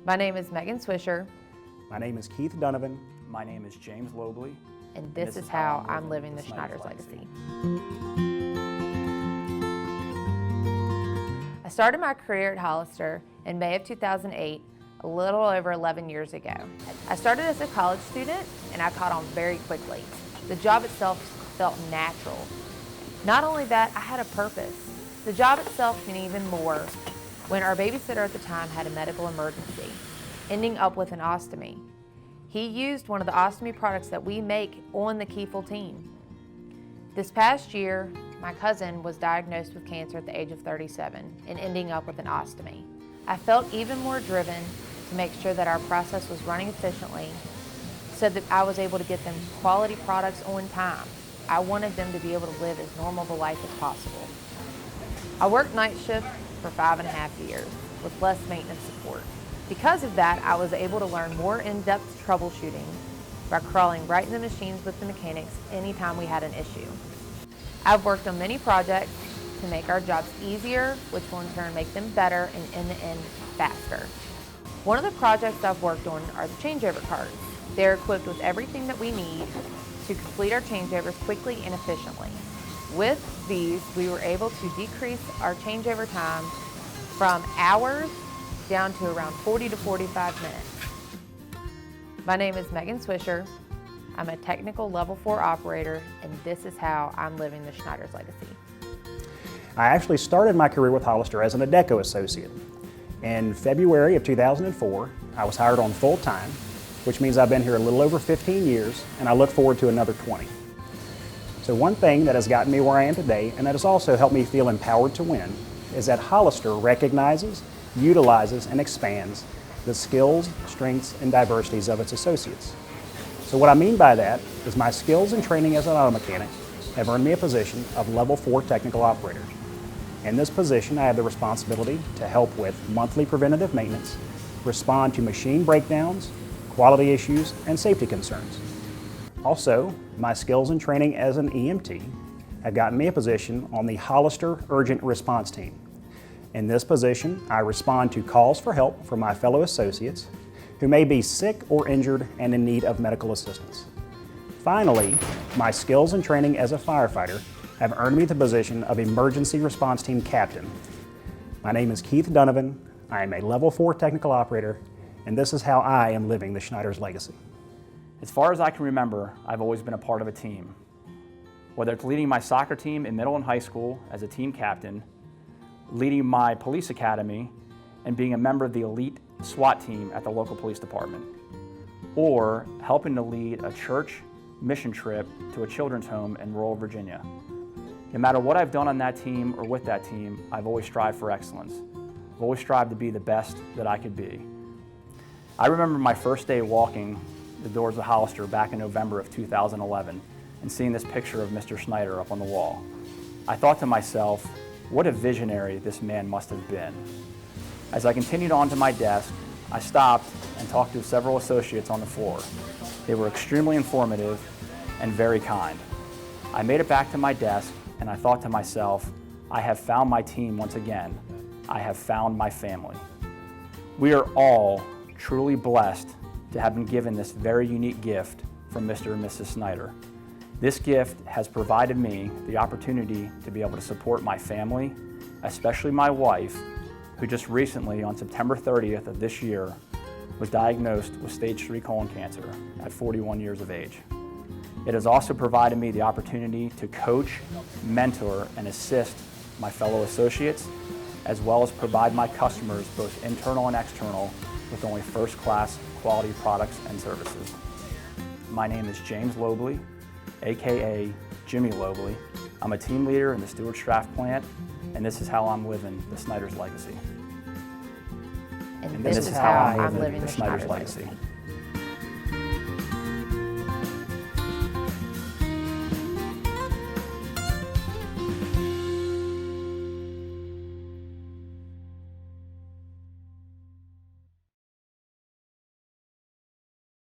My name is Megan Swisher. My name is Keith Donovan. My name is James Lobley. And this is how I'm living the Schneiders legacy. I started my career at Hollister in May of 2008, a little over 11 years ago. I started as a college student and I caught on very quickly. The job itself felt natural. Not only that, I had a purpose. The job itself meant even more when our babysitter at the time had a medical emergency, ending up with an ostomy. He used one of the ostomy products that we make on the Kiefel team. This past year, my cousin was diagnosed with cancer at the age of 37 and ending up with an ostomy. I felt even more driven to make sure that our process was running efficiently so that I was able to get them quality products on time. I wanted them to be able to live as normal of a life as possible. I worked night shift for 5.5 years with less maintenance support. Because of that, I was able to learn more in-depth troubleshooting by crawling right in the machines with the mechanics anytime we had an issue. I've worked on many projects to make our jobs easier, which will in turn make them better and in the end faster. One of the projects I've worked on are the changeover carts. They're equipped with everything that we need to complete our changeovers quickly and efficiently. With these, we were able to decrease our changeover time from hours down to around 40 to 45 minutes. My name is Megan Swisher. I'm a technical level 4 operator, and this is how I'm living the Schneiders legacy. I actually started my career with Hollister as an Adecco associate. In February of 2004, I was hired on full time, which means I've been here a little over 15 years, and I look forward to another 20. So one thing that has gotten me where I am today, and that has also helped me feel empowered to win, is that Hollister recognizes, utilizes, and expands the skills, strengths, and diversities of its associates. So what I mean by that is my skills and training as an auto mechanic have earned me a position of level 4 technical operator. In this position, I have the responsibility to help with monthly preventative maintenance, respond to machine breakdowns, quality issues, and safety concerns. Also, my skills and training as an EMT have gotten me a position on the Hollister Urgent Response Team. In this position, I respond to calls for help from my fellow associates who may be sick or injured and in need of medical assistance. Finally, my skills and training as a firefighter have earned me the position of Emergency Response Team Captain. My name is Keith Donovan. I am a level 4 technical operator, and this is how I am living the Schneiders legacy. As far as I can remember, I've always been a part of a team. Whether it's leading my soccer team in middle and high school as a team captain, leading my police academy, and being a member of the elite SWAT team at the local police department, or helping to lead a church mission trip to a children's home in rural Virginia. No matter what I've done on that team or with that team, I've always strived for excellence. I've always strived to be the best that I could be. I remember my first day walking the doors of Hollister back in November of 2011 and seeing this picture of Mr. Schneider up on the wall. I thought to myself, what a visionary this man must have been. As I continued on to my desk, I stopped and talked to several associates on the floor. They were extremely informative and very kind. I made it back to my desk and I thought to myself, I have found my team once again. I have found my family. We are all truly blessed to have been given this very unique gift from Mr. and Mrs. Schneider. This gift has provided me the opportunity to be able to support my family, especially my wife, who just recently, on September 30th of this year, was diagnosed with stage 3 colon cancer at 41 years of age. It has also provided me the opportunity to coach, mentor, and assist my fellow associates, as well as provide my customers, both internal and external, with only first-class quality products and services. My name is James Lobley, aka Jimmy Lobley. I'm a team leader in the Stuarts Draft plant, and this is how I'm living the Schneiders legacy. And this is how I'm living the Schneiders legacy.